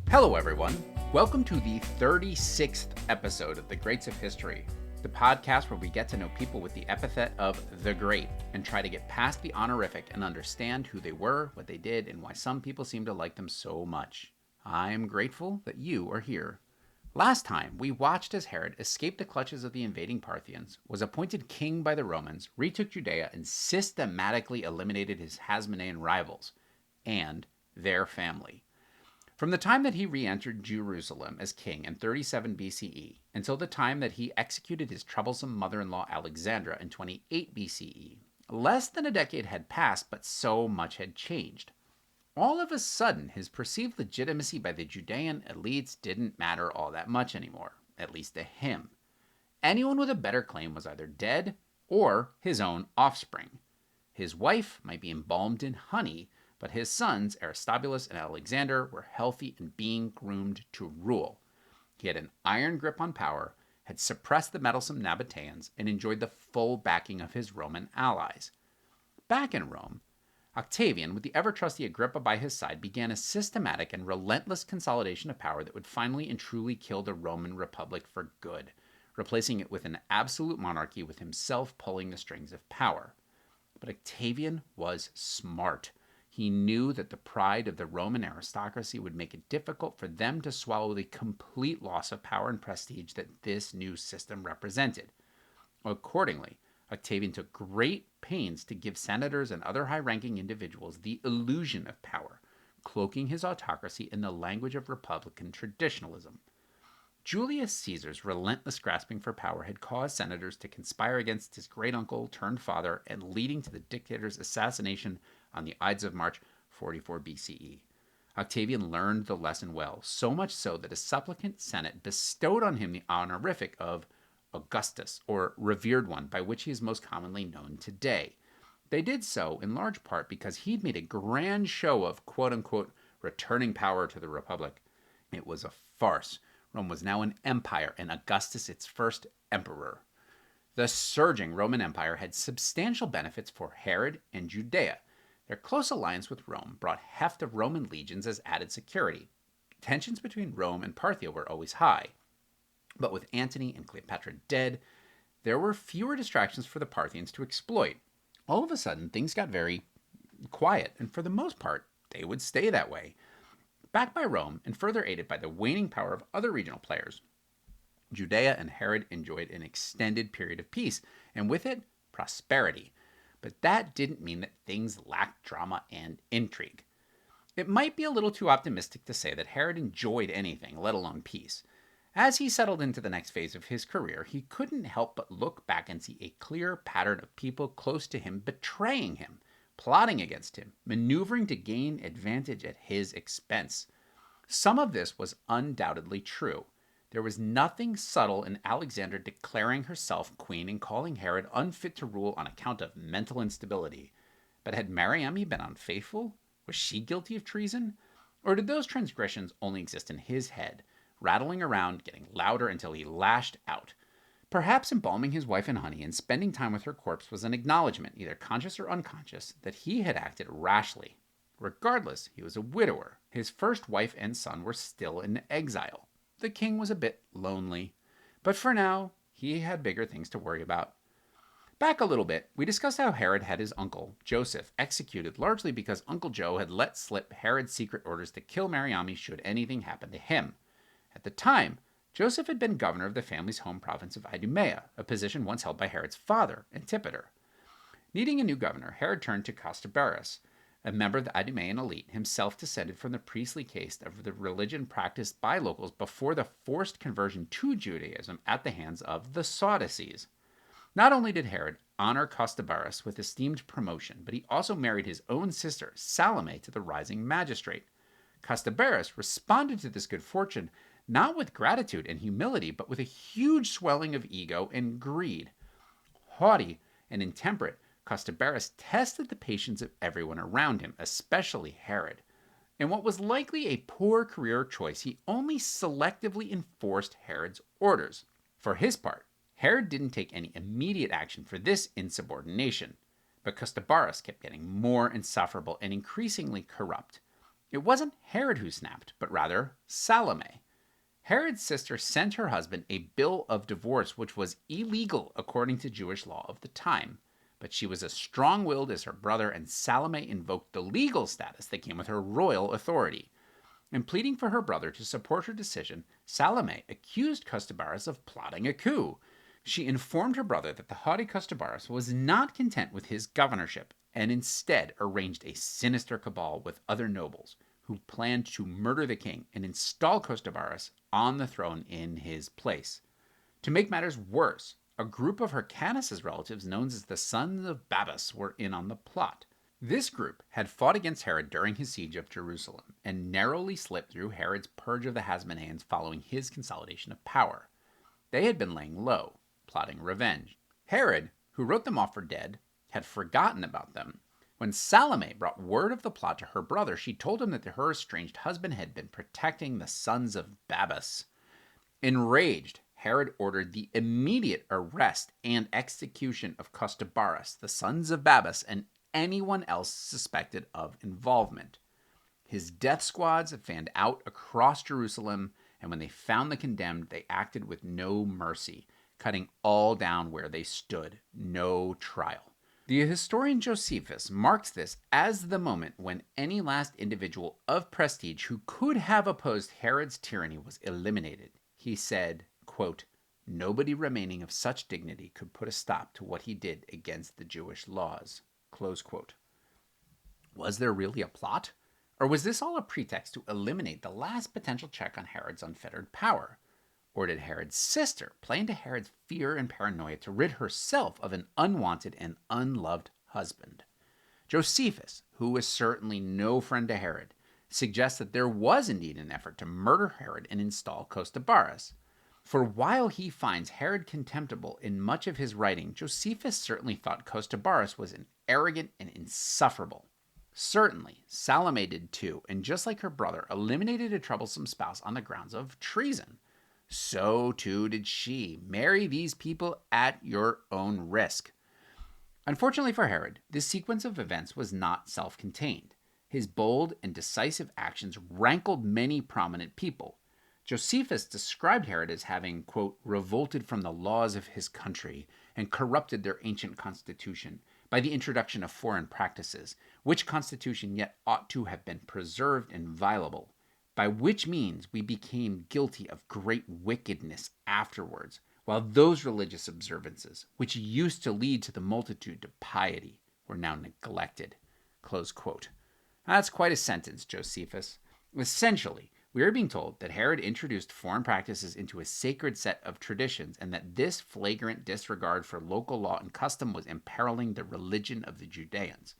Hello, everyone. Welcome to the 36th episode of The Greats of History, the podcast where we get to know people with the epithet of the Great and try to get past the honorific and understand who they were, what they did, and why some people seem to like them so much. I'm grateful that you are here. Last time, we watched as Herod escaped the clutches of the invading Parthians, was appointed king by the Romans, retook Judea, and systematically eliminated his Hasmonean rivals and their family. From the time that he re-entered Jerusalem as king in 37 BCE until the time that he executed his troublesome mother-in-law Alexandra in 28 BCE, less than a decade had passed, but so much had changed. All of a sudden, his perceived legitimacy by the Judean elites didn't matter all that much anymore, at least to him. Anyone with a better claim was either dead or his own offspring. His wife might be embalmed in honey, but his sons, Aristobulus and Alexander, were healthy and being groomed to rule. He had an iron grip on power, had suppressed the meddlesome Nabateans, and enjoyed the full backing of his Roman allies. Back in Rome, Octavian, with the ever-trusty Agrippa by his side, began a systematic and relentless consolidation of power that would finally and truly kill the Roman Republic for good, replacing it with an absolute monarchy with himself pulling the strings of power. But Octavian was smart. He knew that the pride of the Roman aristocracy would make it difficult for them to swallow the complete loss of power and prestige that this new system represented. Accordingly, Octavian took great pains to give senators and other high-ranking individuals the illusion of power, cloaking his autocracy in the language of Republican traditionalism. Julius Caesar's relentless grasping for power had caused senators to conspire against his great-uncle turned father and leading to the dictator's assassination on the Ides of March 44 BCE. Octavian learned the lesson well, so much so that a supplicant senate bestowed on him the honorific of Augustus, or revered one, by which he is most commonly known today. They did so in large part because he'd made a grand show of quote-unquote returning power to the Republic. It was a farce. Rome was now an empire, and Augustus its first emperor. The surging Roman Empire had substantial benefits for Herod and Judea. Their close alliance with Rome brought heft of Roman legions as added security. Tensions between Rome and Parthia were always high. But with Antony and Cleopatra dead, there were fewer distractions for the Parthians to exploit. All of a sudden, things got very quiet, and for the most part, they would stay that way. Backed by Rome and further aided by the waning power of other regional players, Judea and Herod enjoyed an extended period of peace, and with it, prosperity. But that didn't mean that things lacked drama and intrigue. It might be a little too optimistic to say that Herod enjoyed anything, let alone peace. As he settled into the next phase of his career, he couldn't help but look back and see a clear pattern of people close to him betraying him, plotting against him, maneuvering to gain advantage at his expense. Some of this was undoubtedly true. There was nothing subtle in Alexandra declaring herself queen and calling Herod unfit to rule on account of mental instability. But had Mariamne been unfaithful? Was she guilty of treason? Or did those transgressions only exist in his head, rattling around, getting louder until he lashed out? Perhaps embalming his wife in honey and spending time with her corpse was an acknowledgement, either conscious or unconscious, that he had acted rashly. Regardless, he was a widower. His first wife and son were still in exile. The king was a bit lonely, but for now, he had bigger things to worry about. Back a little bit, we discussed how Herod had his uncle, Joseph, executed largely because Uncle Joe had let slip Herod's secret orders to kill Mariamne should anything happen to him. At the time, Joseph had been governor of the family's home province of Idumea, a position once held by Herod's father, Antipater. Needing a new governor, Herod turned to Costobarus, a member of the Idumean elite, himself descended from the priestly caste of the religion practiced by locals before the forced conversion to Judaism at the hands of the Sadducees. Not only did Herod honor Costobarus with esteemed promotion, but he also married his own sister, Salome, to the rising magistrate. Costobarus responded to this good fortune not with gratitude and humility, but with a huge swelling of ego and greed. Haughty and intemperate, Costobarus tested the patience of everyone around him, especially Herod. In what was likely a poor career choice, he only selectively enforced Herod's orders. For his part, Herod didn't take any immediate action for this insubordination, but Costobarus kept getting more insufferable and increasingly corrupt. It wasn't Herod who snapped, but rather Salome. Herod's sister sent her husband a bill of divorce, which was illegal according to Jewish law of the time. But she was as strong-willed as her brother, and Salome invoked the legal status that came with her royal authority. In pleading for her brother to support her decision, Salome accused Costobarus of plotting a coup. She informed her brother that the haughty Costobarus was not content with his governorship, and instead arranged a sinister cabal with other nobles who planned to murder the king and install Costobarus on the throne in his place. To make matters worse, a group of Hyrcanus' relatives known as the Sons of Babus were in on the plot. This group had fought against Herod during his siege of Jerusalem and narrowly slipped through Herod's purge of the Hasmoneans following his consolidation of power. They had been laying low, plotting revenge. Herod, who wrote them off for dead, had forgotten about them. When Salome brought word of the plot to her brother, she told him that her estranged husband had been protecting the Sons of Babus. Enraged, Herod ordered the immediate arrest and execution of Costobarus, the Sons of Babus, and anyone else suspected of involvement. His death squads fanned out across Jerusalem, and when they found the condemned, they acted with no mercy, cutting all down where they stood, no trial. The historian Josephus marks this as the moment when any last individual of prestige who could have opposed Herod's tyranny was eliminated. He said, quote, "Nobody remaining of such dignity could put a stop to what he did against the Jewish laws." Close quote. Was there really a plot? Or was this all a pretext to eliminate the last potential check on Herod's unfettered power? Or did Herod's sister play into Herod's fear and paranoia to rid herself of an unwanted and unloved husband? Josephus, who was certainly no friend to Herod, suggests that there was indeed an effort to murder Herod and install Costobarus. For while he finds Herod contemptible in much of his writing, Josephus certainly thought Costobarus was arrogant and insufferable. Certainly, Salome did too, and just like her brother, eliminated a troublesome spouse on the grounds of treason. So too did she. Marry these people at your own risk. Unfortunately for Herod, this sequence of events was not self-contained. His bold and decisive actions rankled many prominent people. Josephus described Herod as having, quote, revolted from the laws of his country and corrupted their ancient constitution by the introduction of foreign practices, which constitution yet ought to have been preserved inviolable, by which means we became guilty of great wickedness afterwards, while those religious observances, which used to lead to the multitude to piety, were now neglected. Close quote. That's quite a sentence, Josephus. Essentially, we are being told that Herod introduced foreign practices into a sacred set of traditions, and that this flagrant disregard for local law and custom was imperiling the religion of the Judeans.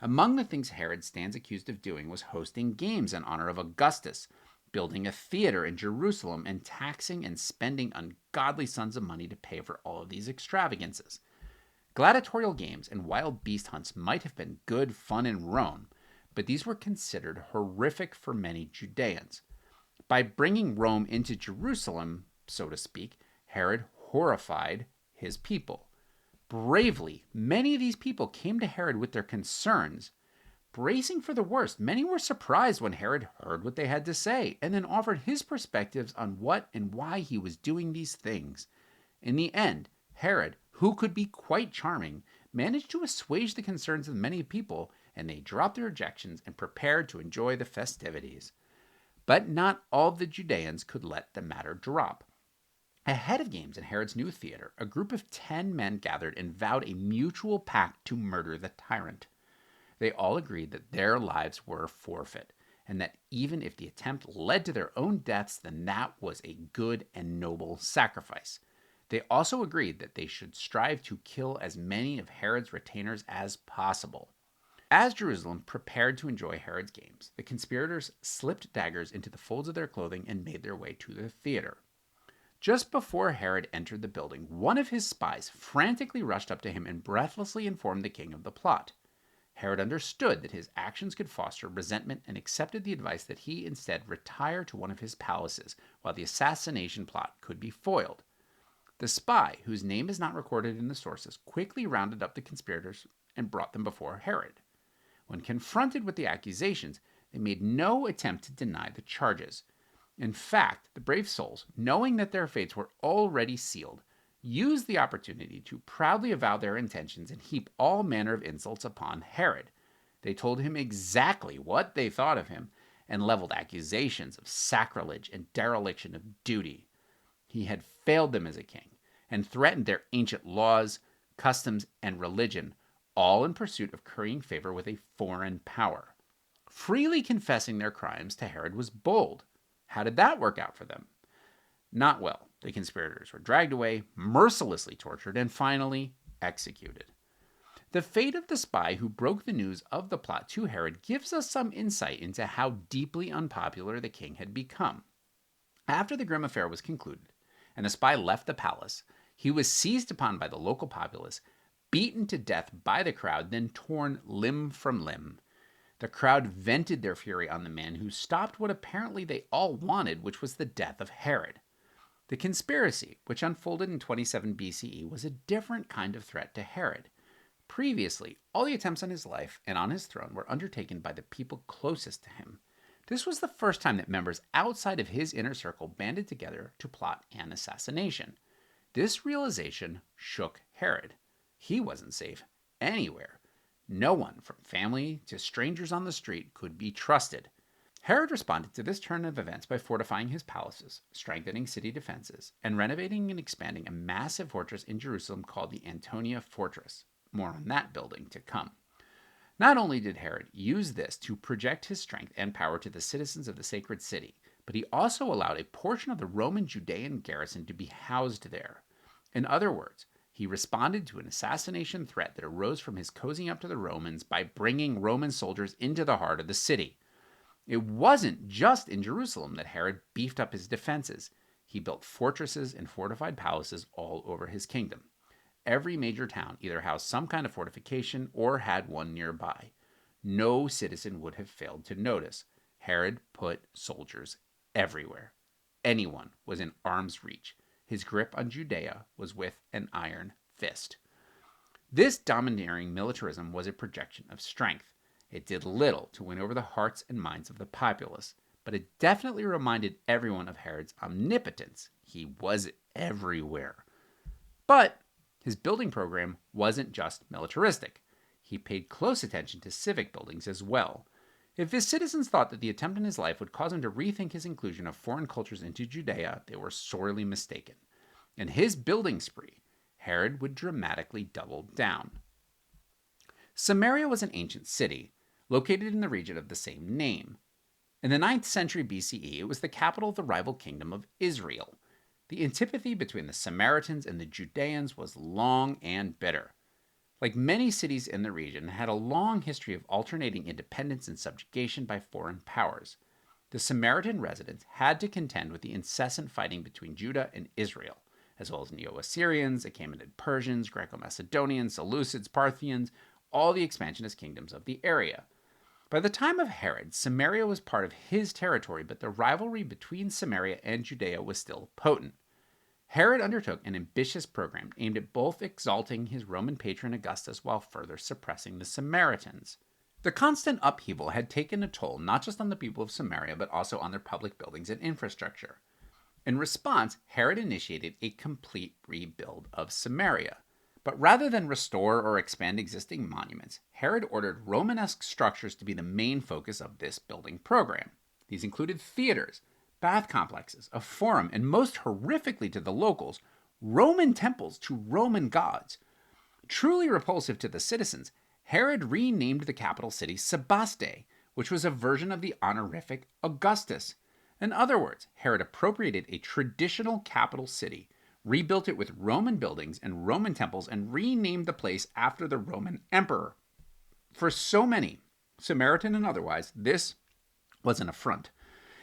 Among the things Herod stands accused of doing was hosting games in honor of Augustus, building a theater in Jerusalem, and taxing and spending ungodly sums of money to pay for all of these extravagances. Gladiatorial games and wild beast hunts might have been good fun in Rome, but these were considered horrific for many Judeans. By bringing Rome into Jerusalem, so to speak, Herod horrified his people. Bravely, many of these people came to Herod with their concerns. Bracing for the worst, many were surprised when Herod heard what they had to say, and then offered his perspectives on what and why he was doing these things. In the end, Herod, who could be quite charming, managed to assuage the concerns of many people, and they dropped their objections and prepared to enjoy the festivities. But not all the Judeans could let the matter drop. Ahead of games in Herod's new theater, a group of 10 men gathered and vowed a mutual pact to murder the tyrant. They all agreed that their lives were forfeit, and that even if the attempt led to their own deaths, then that was a good and noble sacrifice. They also agreed that they should strive to kill as many of Herod's retainers as possible. As Jerusalem prepared to enjoy Herod's games, the conspirators slipped daggers into the folds of their clothing and made their way to the theater. Just before Herod entered the building, one of his spies frantically rushed up to him and breathlessly informed the king of the plot. Herod understood that his actions could foster resentment and accepted the advice that he instead retire to one of his palaces while the assassination plot could be foiled. The spy, whose name is not recorded in the sources, quickly rounded up the conspirators and brought them before Herod. When confronted with the accusations, They made no attempt to deny the charges. In fact, the brave souls, knowing that their fates were already sealed, used the opportunity to proudly avow their intentions and heap all manner of insults upon Herod. They told him exactly what they thought of him and leveled accusations of sacrilege and dereliction of duty. He had failed them as a king and threatened their ancient laws, customs, and religion, all in pursuit of currying favor with a foreign power. Freely confessing their crimes to Herod was bold. How did that work out for them? Not well. The conspirators were dragged away, mercilessly tortured, and finally executed. The fate of the spy who broke the news of the plot to Herod gives us some insight into how deeply unpopular the king had become. After the grim affair was concluded, and the spy left the palace, he was seized upon by the local populace, beaten to death by the crowd, then torn limb from limb. The crowd vented their fury on the man who stopped what apparently they all wanted, which was the death of Herod. The conspiracy, which unfolded in 27 BCE, was a different kind of threat to Herod. Previously, all the attempts on his life and on his throne were undertaken by the people closest to him. This was the first time that members outside of his inner circle banded together to plot an assassination. This realization shook Herod. He wasn't safe anywhere. No one, from family to strangers on the street, could be trusted. Herod responded to this turn of events by fortifying his palaces, strengthening city defenses, and renovating and expanding a massive fortress in Jerusalem called the Antonia Fortress. More on that building to come. Not only did Herod use this to project his strength and power to the citizens of the sacred city, but he also allowed a portion of the Roman Judean garrison to be housed there. In other words, he responded to an assassination threat that arose from his cozying up to the Romans by bringing Roman soldiers into the heart of the city. It wasn't just in Jerusalem that Herod beefed up his defenses. He built fortresses and fortified palaces all over his kingdom. Every major town either housed some kind of fortification or had one nearby. No citizen would have failed to notice. Herod put soldiers everywhere. Anyone was in arm's reach. His grip on Judea was with an iron fist. This domineering militarism was a projection of strength. It did little to win over the hearts and minds of the populace, but it definitely reminded everyone of Herod's omnipotence. He was everywhere. But his building program wasn't just militaristic. He paid close attention to civic buildings as well. If his citizens thought that the attempt on his life would cause him to rethink his inclusion of foreign cultures into Judea, they were sorely mistaken. In his building spree, Herod would dramatically double down. Samaria was an ancient city, located in the region of the same name. In the 9th century BCE, it was the capital of the rival kingdom of Israel. The antipathy between the Samaritans and the Judeans was long and bitter. Like many cities in the region, it had a long history of alternating independence and subjugation by foreign powers. The Samaritan residents had to contend with the incessant fighting between Judah and Israel, as well as Neo-Assyrians, Achaemenid Persians, Greco-Macedonians, Seleucids, Parthians, all the expansionist kingdoms of the area. By the time of Herod, Samaria was part of his territory, but the rivalry between Samaria and Judea was still potent. Herod undertook an ambitious program aimed at both exalting his Roman patron Augustus while further suppressing the Samaritans. The constant upheaval had taken a toll not just on the people of Samaria, but also on their public buildings and infrastructure. In response, Herod initiated a complete rebuild of Samaria. But rather than restore or expand existing monuments, Herod ordered Romanesque structures to be the main focus of this building program. These included theaters, bath complexes, a forum, and most horrifically to the locals, Roman temples to Roman gods. Truly repulsive to the citizens, Herod renamed the capital city Sebaste, which was a version of the honorific Augustus. In other words, Herod appropriated a traditional capital city, rebuilt it with Roman buildings and Roman temples, and renamed the place after the Roman emperor. For so many, Samaritan and otherwise, this was an affront.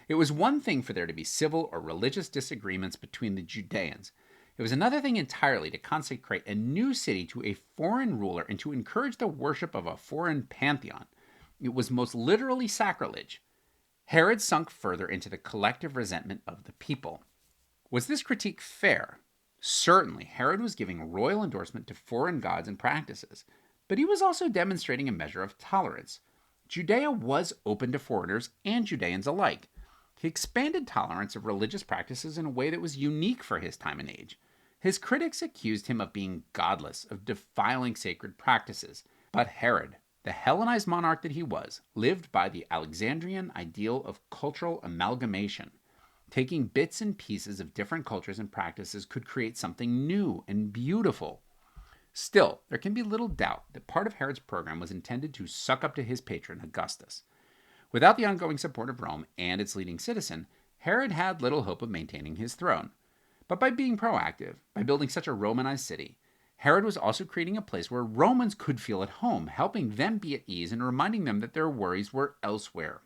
It was one thing for there to be civil or religious disagreements between the Judeans. It was another thing entirely to consecrate a new city to a foreign ruler and to encourage the worship of a foreign pantheon. It was most literally sacrilege. Herod sunk further into the collective resentment of the people. Was this critique fair? Certainly, Herod was giving royal endorsement to foreign gods and practices, but he was also demonstrating a measure of tolerance. Judea was open to foreigners and Judeans alike. He expanded tolerance of religious practices in a way that was unique for his time and age. His critics accused him of being godless, of defiling sacred practices. But Herod, the Hellenized monarch that he was, lived by the Alexandrian ideal of cultural amalgamation. Taking bits and pieces of different cultures and practices could create something new and beautiful. Still, there can be little doubt that part of Herod's program was intended to suck up to his patron, Augustus. Without the ongoing support of Rome and its leading citizen, Herod had little hope of maintaining his throne. But by being proactive, by building such a Romanized city, Herod was also creating a place where Romans could feel at home, helping them be at ease and reminding them that their worries were elsewhere.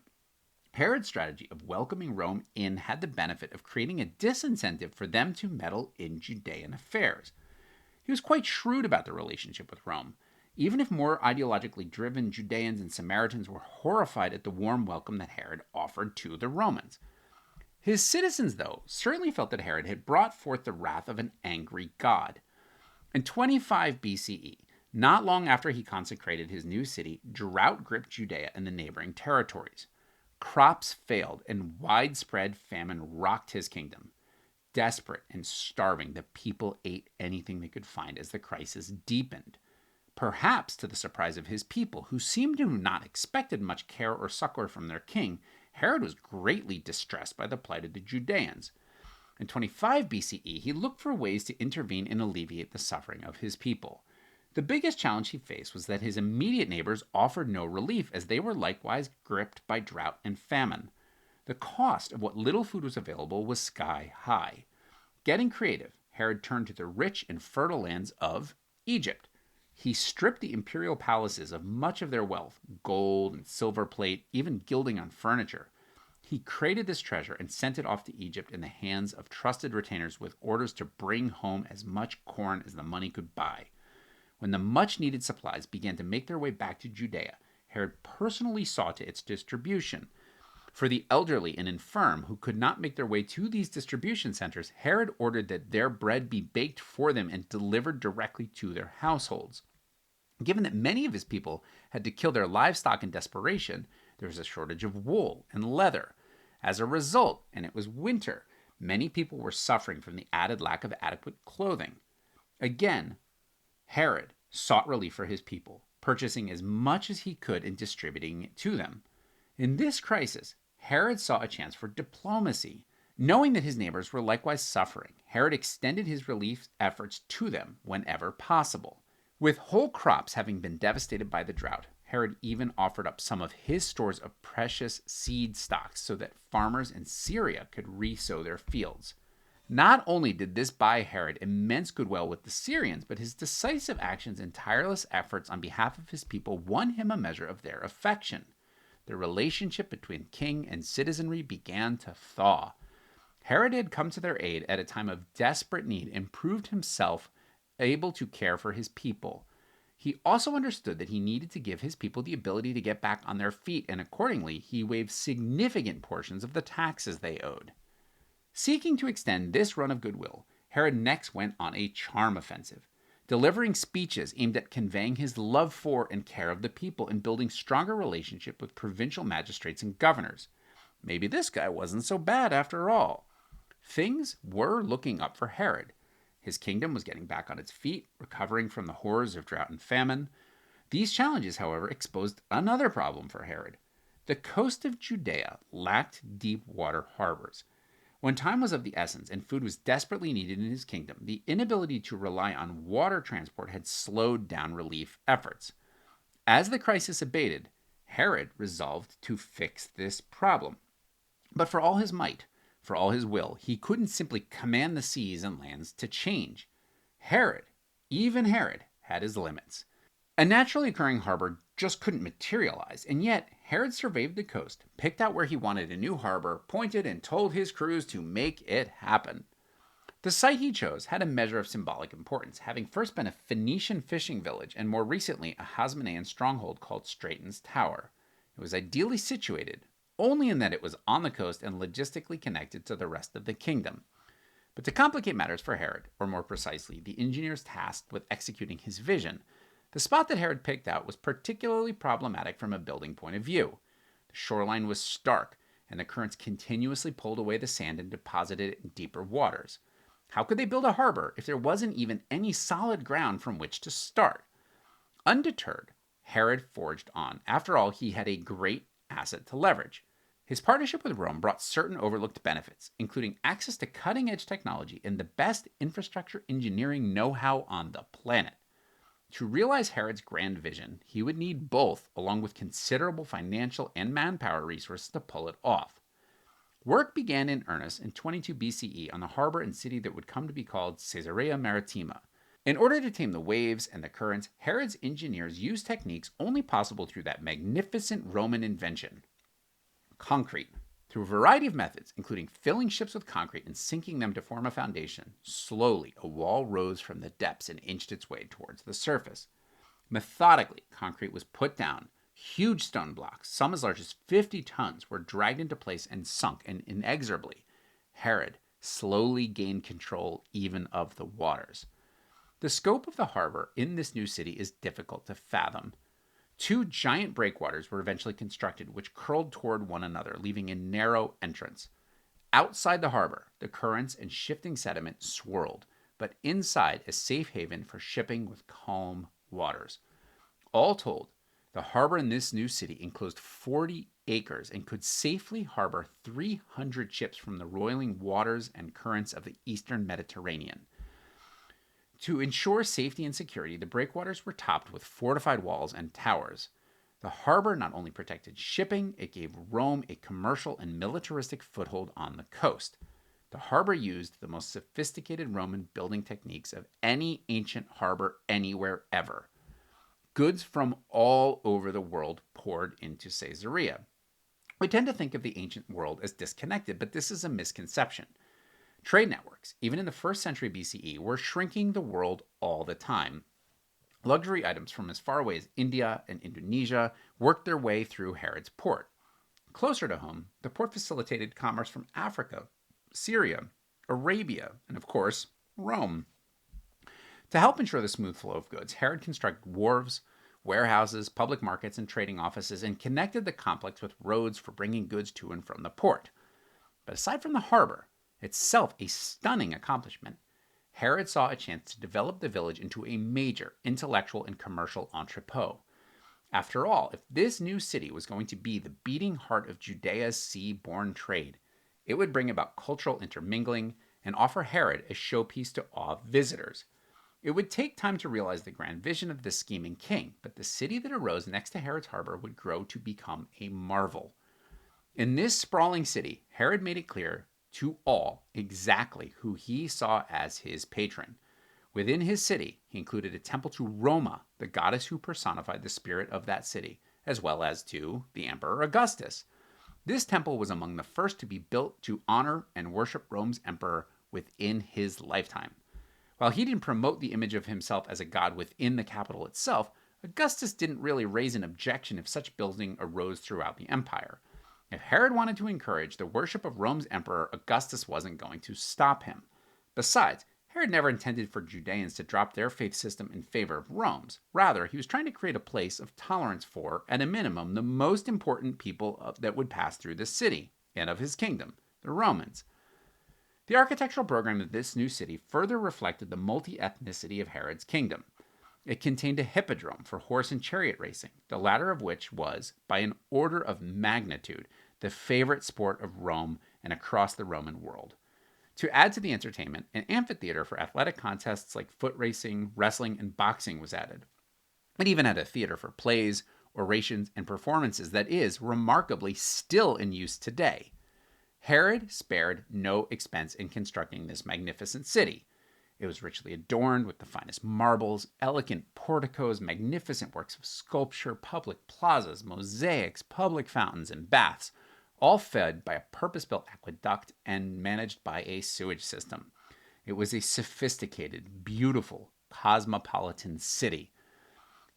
Herod's strategy of welcoming Rome in had the benefit of creating a disincentive for them to meddle in Judean affairs. He was quite shrewd about their relationship with Rome, even if more ideologically driven Judeans and Samaritans were horrified at the warm welcome that Herod offered to the Romans. His citizens, though, certainly felt that Herod had brought forth the wrath of an angry god. In 25 BCE, not long after he consecrated his new city, drought gripped Judea and the neighboring territories. Crops failed, and widespread famine rocked his kingdom. Desperate and starving, the people ate anything they could find as the crisis deepened. Perhaps to the surprise of his people, who seemed to have not expected much care or succor from their king, Herod was greatly distressed by the plight of the Judeans. In 25 BCE, he looked for ways to intervene and alleviate the suffering of his people. The biggest challenge he faced was that his immediate neighbors offered no relief, as they were likewise gripped by drought and famine. The cost of what little food was available was sky high. Getting creative, Herod turned to the rich and fertile lands of Egypt. He stripped the imperial palaces of much of their wealth, gold and silver plate, even gilding on furniture. He created this treasure and sent it off to Egypt in the hands of trusted retainers with orders to bring home as much corn as the money could buy. When the much-needed supplies began to make their way back to Judea, Herod personally saw to its distribution. For the elderly and infirm who could not make their way to these distribution centers, Herod ordered that their bread be baked for them and delivered directly to their households. Given that many of his people had to kill their livestock in desperation, there was a shortage of wool and leather. As a result, and it was winter, many people were suffering from the added lack of adequate clothing. Again, Herod sought relief for his people, purchasing as much as he could and distributing it to them. In this crisis, Herod saw a chance for diplomacy. Knowing that his neighbors were likewise suffering, Herod extended his relief efforts to them whenever possible. With whole crops having been devastated by the drought, Herod even offered up some of his stores of precious seed stocks so that farmers in Syria could re-sow their fields. Not only did this buy Herod immense goodwill with the Syrians, but his decisive actions and tireless efforts on behalf of his people won him a measure of their affection. The relationship between king and citizenry began to thaw. Herod had come to their aid at a time of desperate need and proved himself able to care for his people. He also understood that he needed to give his people the ability to get back on their feet, and accordingly, he waived significant portions of the taxes they owed. Seeking to extend this run of goodwill, Herod next went on a charm offensive, delivering speeches aimed at conveying his love for and care of the people and building stronger relationship with provincial magistrates and governors. Maybe this guy wasn't so bad after all. Things were looking up for Herod. His kingdom was getting back on its feet, recovering from the horrors of drought and famine. These challenges, however, exposed another problem for Herod. The coast of Judea lacked deep water harbors. When time was of the essence and food was desperately needed in his kingdom, the inability to rely on water transport had slowed down relief efforts. As the crisis abated, Herod resolved to fix this problem. But for all his might, for all his will, he couldn't simply command the seas and lands to change. Herod, even Herod, had his limits. A naturally occurring harbor just couldn't materialize, and yet Herod surveyed the coast, picked out where he wanted a new harbor, pointed and told his crews to make it happen. The site he chose had a measure of symbolic importance, having first been a Phoenician fishing village and more recently a Hasmonean stronghold called Straton's Tower. It was ideally situated, only in that it was on the coast and logistically connected to the rest of the kingdom. But to complicate matters for Herod, or more precisely, the engineers tasked with executing his vision, The spot that Herod picked out was particularly problematic from a building point of view. The shoreline was stark, and the currents continuously pulled away the sand and deposited it in deeper waters. How could they build a harbor if there wasn't even any solid ground from which to start? Undeterred, Herod forged on. After all, he had a great asset to leverage. His partnership with Rome brought certain overlooked benefits, including access to cutting-edge technology and the best infrastructure engineering know-how on the planet. To realize Herod's grand vision, he would need both, along with considerable financial and manpower resources to pull it off. Work began in earnest in 22 BCE on the harbor and city that would come to be called Caesarea Maritima. In order to tame the waves and the currents, Herod's engineers used techniques only possible through that magnificent Roman invention: concrete. Through a variety of methods, including filling ships with concrete and sinking them to form a foundation, slowly a wall rose from the depths and inched its way towards the surface. Methodically, concrete was put down. Huge stone blocks, some as large as 50 tons, were dragged into place and sunk, and inexorably, Herod slowly gained control even of the waters. The scope of the harbor in this new city is difficult to fathom. 2 giant breakwaters were eventually constructed, which curled toward one another, leaving a narrow entrance. Outside the harbor, the currents and shifting sediment swirled, but inside, a safe haven for shipping with calm waters. All told, the harbor in this new city enclosed 40 acres and could safely harbor 300 ships from the roiling waters and currents of the eastern Mediterranean. To ensure safety and security, the breakwaters were topped with fortified walls and towers. The harbor not only protected shipping, it gave Rome a commercial and militaristic foothold on the coast. The harbor used the most sophisticated Roman building techniques of any ancient harbor anywhere ever. Goods from all over the world poured into Caesarea. We tend to think of the ancient world as disconnected, but this is a misconception. Trade networks, even in the 1st century BCE, were shrinking the world all the time. Luxury items from as far away as India and Indonesia worked their way through Herod's port. Closer to home, the port facilitated commerce from Africa, Syria, Arabia, and of course, Rome. To help ensure the smooth flow of goods, Herod constructed wharves, warehouses, public markets, and trading offices, and connected the complex with roads for bringing goods to and from the port. But aside from the harbor, itself a stunning accomplishment, Herod saw a chance to develop the village into a major intellectual and commercial entrepot. After all, if this new city was going to be the beating heart of Judea's sea-borne trade, it would bring about cultural intermingling and offer Herod a showpiece to awe visitors. It would take time to realize the grand vision of this scheming king, but the city that arose next to Herod's harbor would grow to become a marvel. In this sprawling city, Herod made it clear to all exactly who he saw as his patron. Within his city, he included a temple to Roma, the goddess who personified the spirit of that city, as well as to the Emperor Augustus. This temple was among the first to be built to honor and worship Rome's emperor within his lifetime. While he didn't promote the image of himself as a god within the capital itself, Augustus didn't really raise an objection if such building arose throughout the empire. If Herod wanted to encourage the worship of Rome's emperor, Augustus wasn't going to stop him. Besides, Herod never intended for Judeans to drop their faith system in favor of Rome's. Rather, he was trying to create a place of tolerance for, at a minimum, the most important people that would pass through the city and of his kingdom, the Romans. The architectural program of this new city further reflected the multi-ethnicity of Herod's kingdom. It contained a hippodrome for horse and chariot racing, the latter of which was, by an order of magnitude, the favorite sport of Rome and across the Roman world. To add to the entertainment, an amphitheater for athletic contests like foot racing, wrestling, and boxing was added. It even had a theater for plays, orations, and performances that is, remarkably, still in use today. Herod spared no expense in constructing this magnificent city. It was richly adorned with the finest marbles, elegant porticos, magnificent works of sculpture, public plazas, mosaics, public fountains, and baths, all fed by a purpose-built aqueduct and managed by a sewage system. It was a sophisticated, beautiful, cosmopolitan city.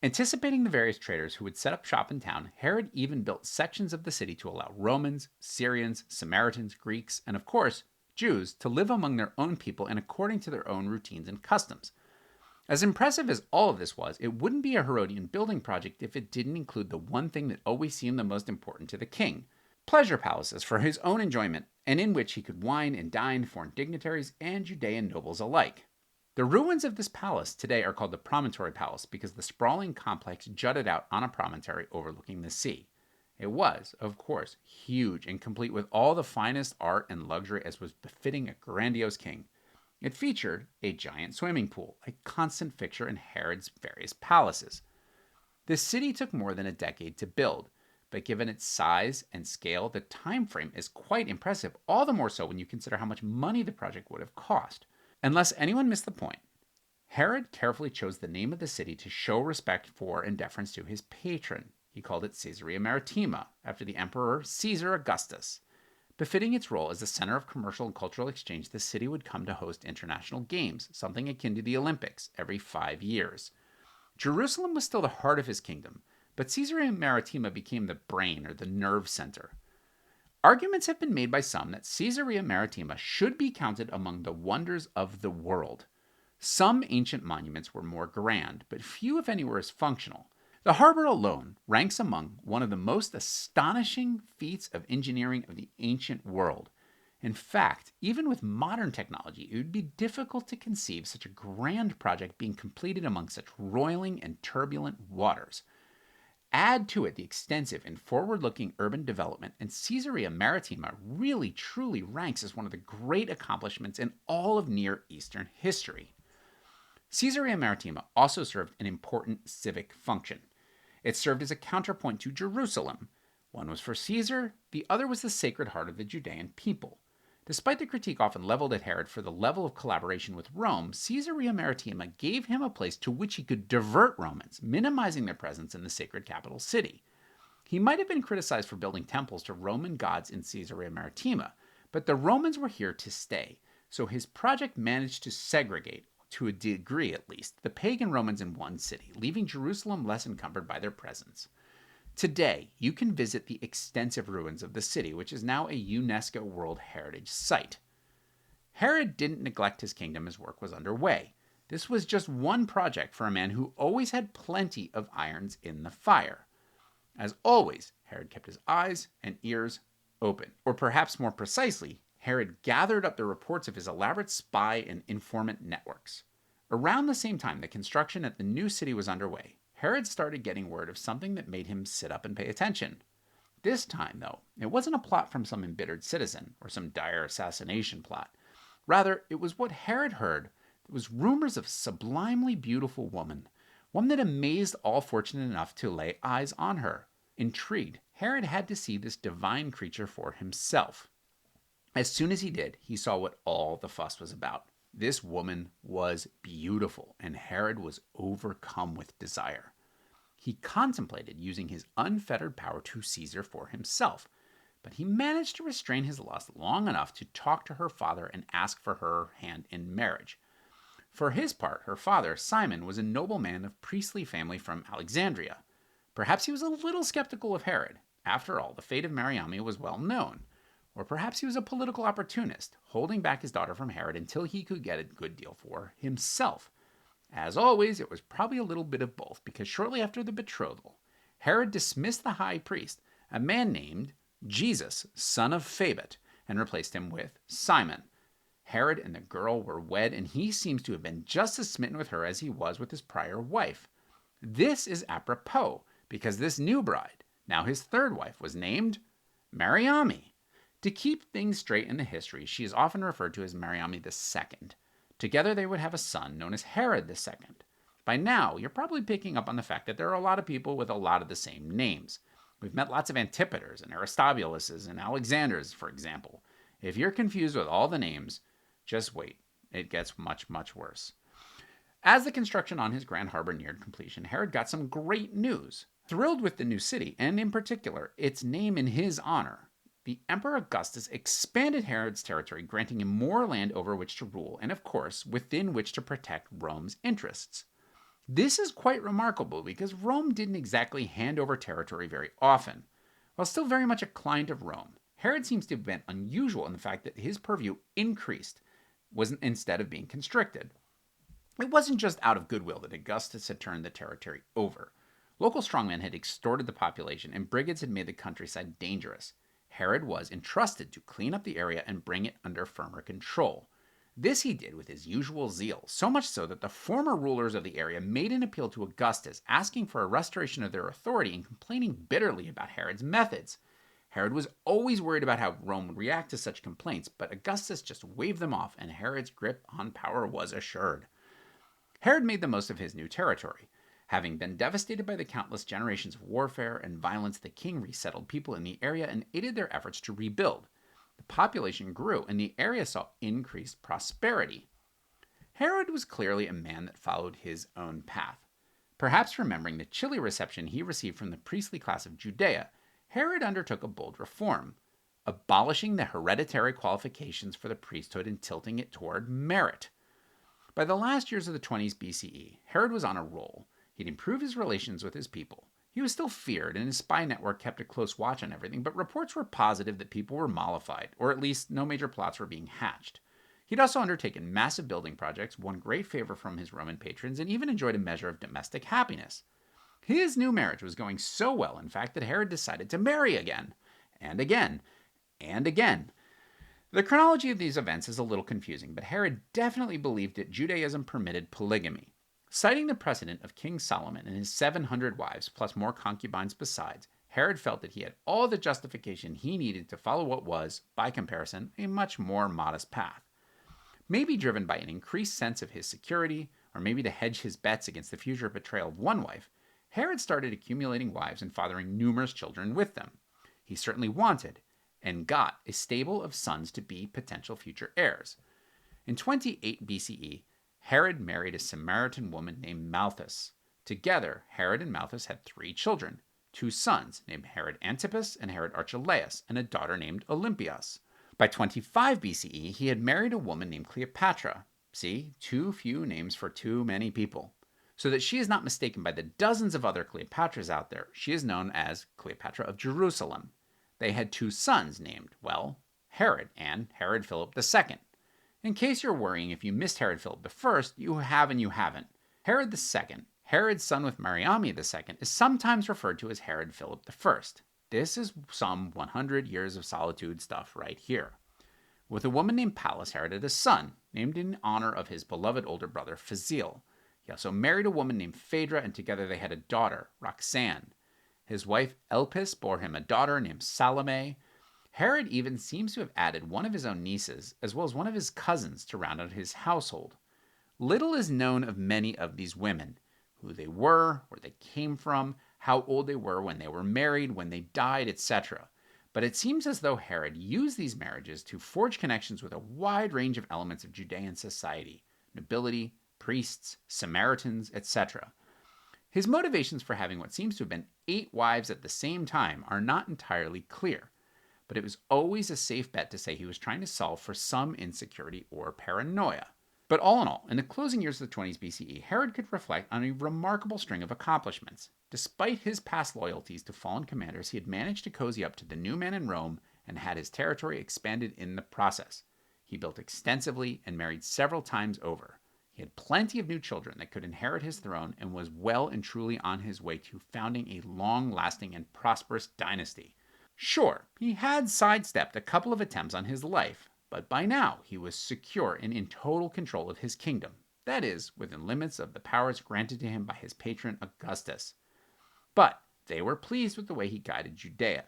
Anticipating the various traders who would set up shop in town, Herod even built sections of the city to allow Romans, Syrians, Samaritans, Greeks, and of course, Jews to live among their own people and according to their own routines and customs. As impressive as all of this was, it wouldn't be a Herodian building project if it didn't include the one thing that always seemed the most important to the king: pleasure palaces for his own enjoyment, and in which he could wine and dine foreign dignitaries and Judean nobles alike. The ruins of this palace today are called the Promontory Palace because the sprawling complex jutted out on a promontory overlooking the sea. It was, of course, huge and complete with all the finest art and luxury as was befitting a grandiose king. It featured a giant swimming pool, a constant fixture in Herod's various palaces. This city took more than a decade to build, but given its size and scale, the time frame is quite impressive, all the more so when you consider how much money the project would have cost. Unless anyone missed the point, Herod carefully chose the name of the city to show respect for and deference to his patron. He called it Caesarea Maritima, after the Emperor Caesar Augustus. Befitting its role as the center of commercial and cultural exchange, the city would come to host international games, something akin to the Olympics, every 5 years. Jerusalem was still the heart of his kingdom, but Caesarea Maritima became the brain or the nerve center. Arguments have been made by some that Caesarea Maritima should be counted among the wonders of the world. Some ancient monuments were more grand, but few, if any, were as functional. The harbor alone ranks among one of the most astonishing feats of engineering of the ancient world. In fact, even with modern technology, it would be difficult to conceive such a grand project being completed among such roiling and turbulent waters. Add to it the extensive and forward-looking urban development, and Caesarea Maritima really truly ranks as one of the great accomplishments in all of Near Eastern history. Caesarea Maritima also served an important civic function. It served as a counterpoint to Jerusalem. One was for Caesar, the other was the Sacred Heart of the Judean people. Despite the critique often leveled at Herod for the level of collaboration with Rome, Caesarea Maritima gave him a place to which he could divert Romans, minimizing their presence in the sacred capital city. He might have been criticized for building temples to Roman gods in Caesarea Maritima, but the Romans were here to stay, so his project managed to segregate, to a degree at least, the pagan Romans in one city, leaving Jerusalem less encumbered by their presence. Today, you can visit the extensive ruins of the city, which is now a UNESCO World Heritage Site. Herod didn't neglect his kingdom as work was underway. This was just one project for a man who always had plenty of irons in the fire. As always, Herod kept his eyes and ears open. Or perhaps more precisely, Herod gathered up the reports of his elaborate spy and informant networks. Around the same time the construction at the new city was underway, Herod started getting word of something that made him sit up and pay attention. This time, though, it wasn't a plot from some embittered citizen or some dire assassination plot. Rather, it was what Herod heard. It was rumors of a sublimely beautiful woman, one that amazed all fortunate enough to lay eyes on her. Intrigued, Herod had to see this divine creature for himself. As soon as he did, he saw what all the fuss was about. This woman was beautiful, and Herod was overcome with desire. He contemplated using his unfettered power to seize her for himself, but he managed to restrain his lust long enough to talk to her father and ask for her hand in marriage. For his part, her father, Simon, was a nobleman of priestly family from Alexandria. Perhaps he was a little skeptical of Herod. After all, the fate of Mariamne was well known. Or perhaps he was a political opportunist, holding back his daughter from Herod until he could get a good deal for himself. As always, it was probably a little bit of both, because shortly after the betrothal, Herod dismissed the high priest, a man named Jesus, son of Phabet, and replaced him with Simon. Herod and the girl were wed, and he seems to have been just as smitten with her as he was with his prior wife. This is apropos, because this new bride, now his third wife, was named Mariamne. To keep things straight in the history, she is often referred to as Mariamne II. Together they would have a son known as Herod II. By now, you're probably picking up on the fact that there are a lot of people with a lot of the same names. We've met lots of Antipaters and Aristobuluses and Alexanders, for example. If you're confused with all the names, just wait. It gets much, much worse. As the construction on his grand harbor neared completion, Herod got some great news. Thrilled with the new city, and in particular, its name in his honor, the Emperor Augustus expanded Herod's territory, granting him more land over which to rule, and of course, within which to protect Rome's interests. This is quite remarkable because Rome didn't exactly hand over territory very often. While still very much a client of Rome, Herod seems to have been unusual in the fact that his purview increased instead of being constricted. It wasn't just out of goodwill that Augustus had turned the territory over. Local strongmen had extorted the population, and brigands had made the countryside dangerous. Herod was entrusted to clean up the area and bring it under firmer control. This he did with his usual zeal, so much so that the former rulers of the area made an appeal to Augustus, asking for a restoration of their authority and complaining bitterly about Herod's methods. Herod was always worried about how Rome would react to such complaints, but Augustus just waved them off, and Herod's grip on power was assured. Herod made the most of his new territory. Having been devastated by the countless generations of warfare and violence, the king resettled people in the area and aided their efforts to rebuild. The population grew, and the area saw increased prosperity. Herod was clearly a man that followed his own path. Perhaps remembering the chilly reception he received from the priestly class of Judea, Herod undertook a bold reform, abolishing the hereditary qualifications for the priesthood and tilting it toward merit. By the last years of the 20s BCE, Herod was on a roll. He'd improved his relations with his people. He was still feared, and his spy network kept a close watch on everything, but reports were positive that people were mollified, or at least no major plots were being hatched. He'd also undertaken massive building projects, won great favor from his Roman patrons, and even enjoyed a measure of domestic happiness. His new marriage was going so well, in fact, that Herod decided to marry again, and again, and again. The chronology of these events is a little confusing, but Herod definitely believed that Judaism permitted polygamy. Citing the precedent of King Solomon and his 700 wives, plus more concubines besides, Herod felt that he had all the justification he needed to follow what was, by comparison, a much more modest path. Maybe driven by an increased sense of his security, or maybe to hedge his bets against the future betrayal of one wife, Herod started accumulating wives and fathering numerous children with them. He certainly wanted, and got, a stable of sons to be potential future heirs. In 28 BCE, Herod married a Samaritan woman named Malthus. Together, Herod and Malthus had 3 children, 2 sons named Herod Antipas and Herod Archelaus, and a daughter named Olympias. By 25 BCE, he had married a woman named Cleopatra. See, too few names for too many people. So that she is not mistaken by the dozens of other Cleopatras out there, she is known as Cleopatra of Jerusalem. They had 2 sons named, well, Herod and Herod Philip II. In case you're worrying if you missed Herod Philip I, you have and you haven't. Herod II, Herod's son with Mariamne II, is sometimes referred to as Herod Philip I. This is some 100 years of solitude stuff right here. With a woman named Pallas, Herod had a son, named in honor of his beloved older brother Fazil. He also married a woman named Phaedra, and together they had a daughter, Roxanne. His wife Elpis bore him a daughter named Salome. Herod even seems to have added one of his own nieces, as well as one of his cousins, to round out his household. Little is known of many of these women, who they were, where they came from, how old they were when they were married, when they died, etc. But it seems as though Herod used these marriages to forge connections with a wide range of elements of Judean society, nobility, priests, Samaritans, etc. His motivations for having what seems to have been 8 wives at the same time are not entirely clear, but it was always a safe bet to say he was trying to solve for some insecurity or paranoia. But all in all, in the closing years of the 20s BCE, Herod could reflect on a remarkable string of accomplishments. Despite his past loyalties to fallen commanders, he had managed to cozy up to the new man in Rome and had his territory expanded in the process. He built extensively and married several times over. He had plenty of new children that could inherit his throne and was well and truly on his way to founding a long-lasting and prosperous dynasty. Sure, he had sidestepped a couple of attempts on his life, but by now he was secure and in total control of his kingdom. That is, within limits of the powers granted to him by his patron Augustus. But they were pleased with the way he guided Judea.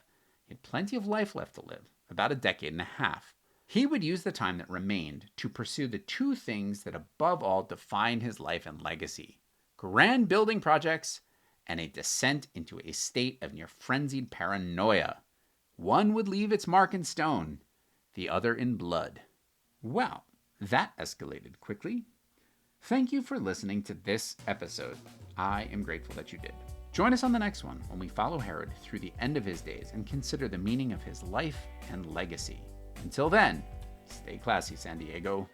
He had plenty of life left to live, about a decade and a half. He would use the time that remained to pursue the 2 things that above all defined his life and legacy: grand building projects and a descent into a state of near frenzied paranoia. One would leave its mark in stone, the other in blood. Well, that escalated quickly. Thank you for listening to this episode. I am grateful that you did. Join us on the next one when we follow Herod through the end of his days and consider the meaning of his life and legacy. Until then, stay classy, San Diego.